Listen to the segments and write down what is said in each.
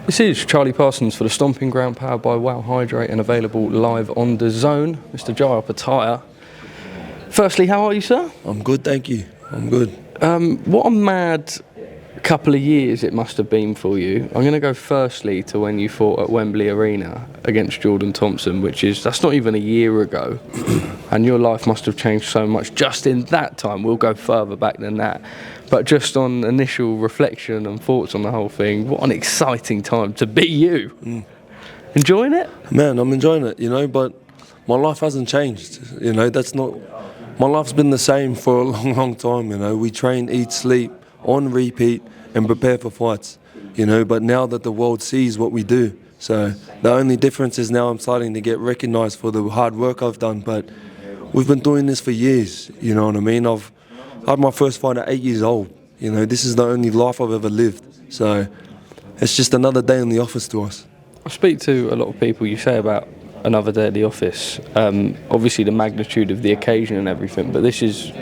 This is Charlie Parsons for the Stomping Ground, powered by Wow Hydrate and available live on DAZN. Mr. Jai Opetaia. Firstly, how are you, sir? I'm good, thank you. I'm good. What a mad couple of years it must have been for you. I'm going to go firstly to when you fought at Wembley Arena against Jordan Thompson, that's not even a year ago. And your life must have changed so much just in that time. We'll go further back than that. But just on initial reflection and thoughts on the whole thing, what an exciting time to be you. Enjoying it? Man, I'm enjoying it, but my life hasn't changed. My life's been the same for a long, long time, We train, eat, sleep, on repeat, and prepare for fights, But now that the world sees what we do, so the only difference is now I'm starting to get recognised for the hard work I've done. But we've been doing this for years, you know what I mean? I've had my first fight at 8 years old. This is the only life I've ever lived. So it's just another day in the office to us. I speak to a lot of people. You say about another day at the office. Obviously the magnitude of the occasion and everything, but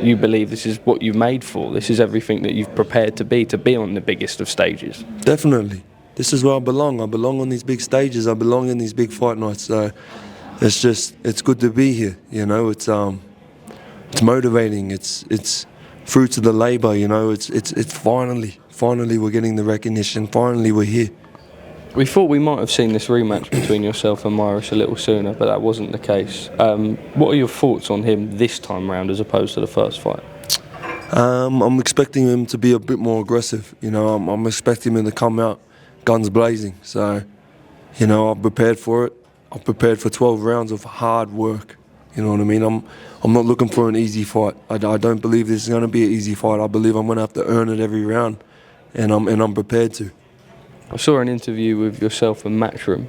you believe this is what you've made for. This is everything that you've prepared to be on the biggest of stages. Definitely. This is where I belong. I belong on these big stages. I belong in these big fight nights. So it's good to be here. It's motivating. It's fruits of the labour. It's finally we're getting the recognition. Finally we're here. We thought we might have seen this rematch between yourself and Mairis a little sooner, but that wasn't the case. What are your thoughts on him this time round as opposed to the first fight? I'm expecting him to be a bit more aggressive. I'm expecting him to come out guns blazing. So, I've prepared for it. I've prepared for 12 rounds of hard work. You know what I mean? I'm not looking for an easy fight. I don't believe this is going to be an easy fight. I believe I'm going to have to earn it every round, and I'm prepared to. I saw an interview with yourself and Matchroom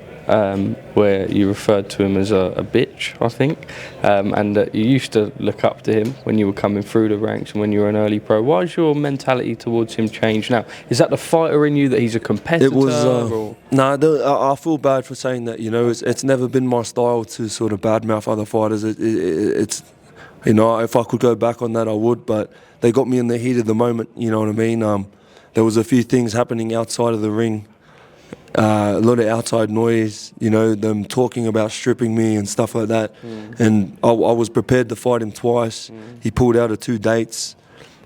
where you referred to him as a bitch, I think, and that you used to look up to him when you were coming through the ranks and when you were an early pro. Why has your mentality towards him changed now? Is that the fighter in you, that he's a competitor? It was. I feel bad for saying that. It's never been my style to sort of badmouth other fighters. It's if I could go back on that, I would. But they got me in the heat of the moment. You know what I mean? There was a few things happening outside of the ring. A lot of outside noise, them talking about stripping me and stuff like that. And I was prepared to fight him twice. He pulled out of 2 dates.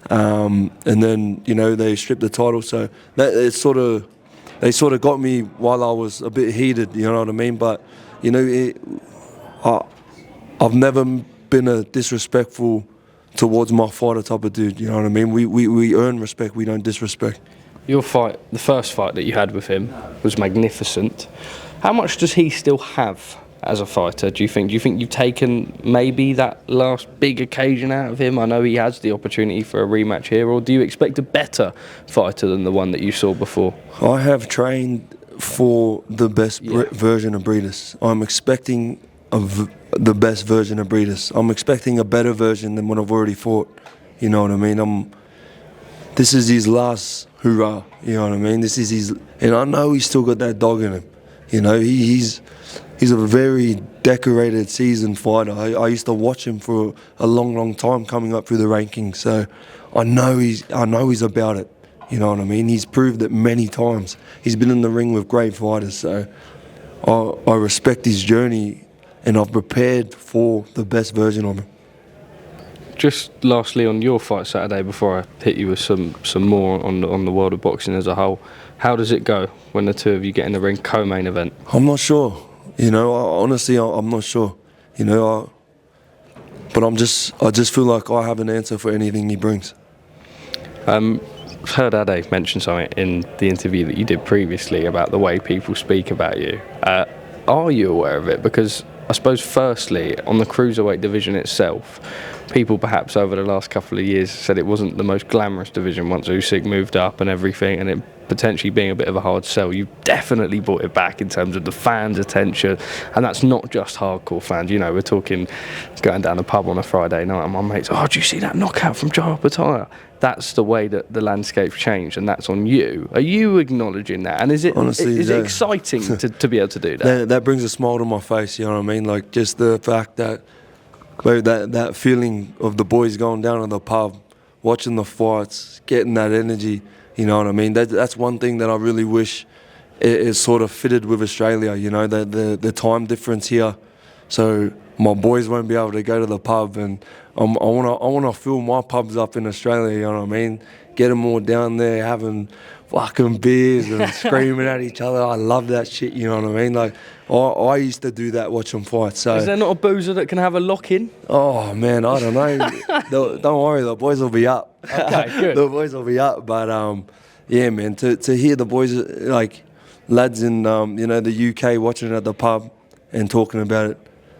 And then, they stripped the title. So they sort of got me while I was a bit heated, you know what I mean? But, I've never been a disrespectful towards my fighter type of dude, you know what I mean? We earn respect, we don't disrespect. Your fight, the first fight that you had with him, was magnificent. How much does he still have as a fighter, do you think? Do you think you've taken maybe that last big occasion out of him? I know he has the opportunity for a rematch here, or do you expect a better fighter than the one that you saw before? I have trained for the best version of Briedis. I'm expecting the best version of Briedis. I'm expecting a better version than what I've already fought. You know what I mean? This is his last hurrah, you know what I mean? This is his, and I know he's still got that dog in him. He's a very decorated, seasoned fighter. I used to watch him for a long, long time coming up through the rankings. So I know he's about it. You know what I mean? He's proved it many times. He's been in the ring with great fighters. So I respect his journey, and I've prepared for the best version of him. Just lastly on your fight Saturday, before I hit you with some more on the world of boxing as a whole, how does it go when the two of you get in the ring, co-main event? I'm not sure. Honestly, I'm not sure. But I just feel like I have an answer for anything he brings. I've heard Ade mention something in the interview that you did previously about the way people speak about you. Are you aware of it? Because I suppose firstly, on the cruiserweight division itself, people perhaps over the last couple of years said it wasn't the most glamorous division once Usyk moved up and everything, and it potentially being a bit of a hard sell. You've definitely brought it back in terms of the fans' attention, and that's not just hardcore fans. We're talking going down the pub on a Friday night and my mates, oh, do you see that knockout from Jai Opetaia? That's the way that the landscape's changed, and that's on you. Are you acknowledging that? And is it exciting to be able to do that? That brings a smile to my face, you know what I mean? Like, just the fact that that feeling of the boys going down to the pub, watching the fights, getting that energy, you know what I mean? That's one thing that I really wish is sort of fitted with Australia. You know, the time difference here, so my boys won't be able to go to the pub, and I wanna fill my pubs up in Australia. You know what I mean? Get them all down there having fucking beers and screaming at each other. I love that shit. You know what I mean? Like I used to do that watching fights. So is there not a boozer that can have a lock-in? Oh man, I don't know. Don't worry, the boys will be up. Okay, good. The boys will be up. But yeah, man, to hear the boys like lads in you know, the UK watching it at the pub and talking about it,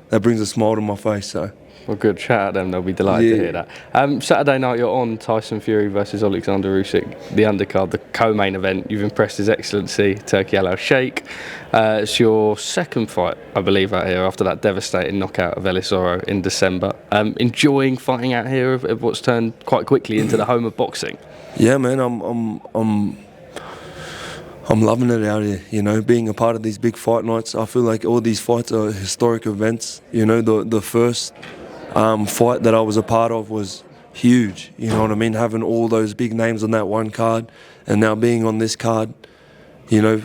that brings a smile to my face. So. Well, good. Shout out them. They'll be delighted to hear that. Saturday night, you're on Tyson Fury versus Oleksandr Usyk, the undercard, the co-main event. You've impressed His Excellency Turki Al-Sheikh. It's your second fight, I believe, out here after that devastating knockout of Elisoro in December. Enjoying fighting out here of what's turned quite quickly into the home of boxing. Yeah, man. I'm loving it out here, you know, being a part of these big fight nights. I feel like all these fights are historic events. You know, the first fight that I was a part of was huge, you know what I mean? Having all those big names on that one card, and now being on this card, you know,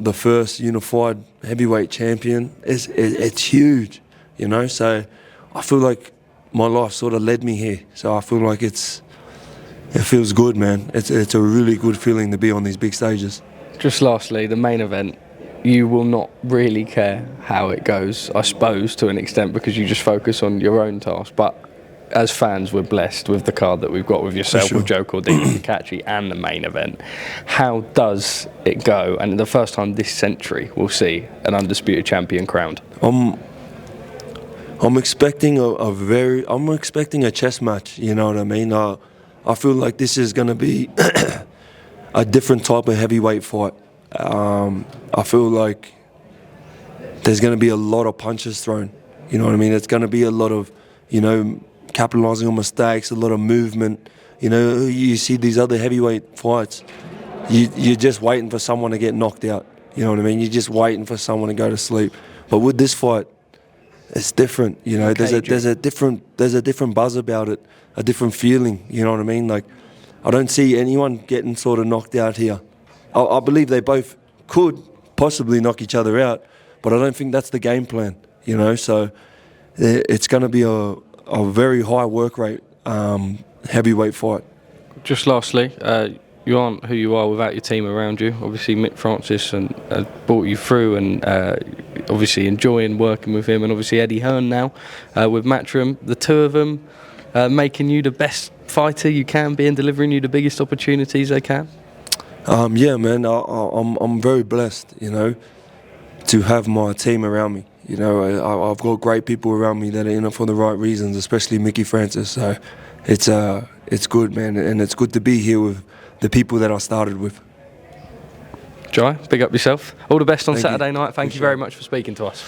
the first unified heavyweight champion, it's huge, you know? So I feel like my life sort of led me here. So I feel like it feels good, man. It's a really good feeling to be on these big stages. Just lastly, the main event, you will not really care how it goes, I suppose, to an extent, because you just focus on your own task. But as fans, we're blessed with the card that we've got with yourself, with Joe Cordini, Kachi, and the main event. How does it go? And the first time this century we'll see an undisputed champion crowned. I'm expecting I'm expecting a chess match. You know what I mean? I feel like this is going to be a different type of heavyweight fight. I feel like there's going to be a lot of punches thrown. You know what I mean? It's going to be a lot of, you know, capitalizing on mistakes, a lot of movement. You know, you see these other heavyweight fights, you're just waiting for someone to get knocked out. You know what I mean? You're just waiting for someone to go to sleep. But with this fight, it's different. You know, there's a different buzz about it, a different feeling. You know what I mean? Like, I don't see anyone getting sort of knocked out here. I believe they both could possibly knock each other out, but I don't think that's the game plan, you know. So it's going to be a very high work rate heavyweight fight. Just lastly, you aren't who you are without your team around you. Obviously, Mick Francis brought you through, and obviously enjoying working with him, and obviously Eddie Hearn now with Matchroom. The two of them making you the best fighter you can be and delivering you the biggest opportunities they can. Yeah, man, I'm very blessed, you know, to have my team around me. You know, I've got great people around me that are in it for the right reasons, especially Mickey Francis. So it's good, man, and it's good to be here with the people that I started with. Jai, big up yourself. All the best on Saturday night. Thank you very much for speaking to us.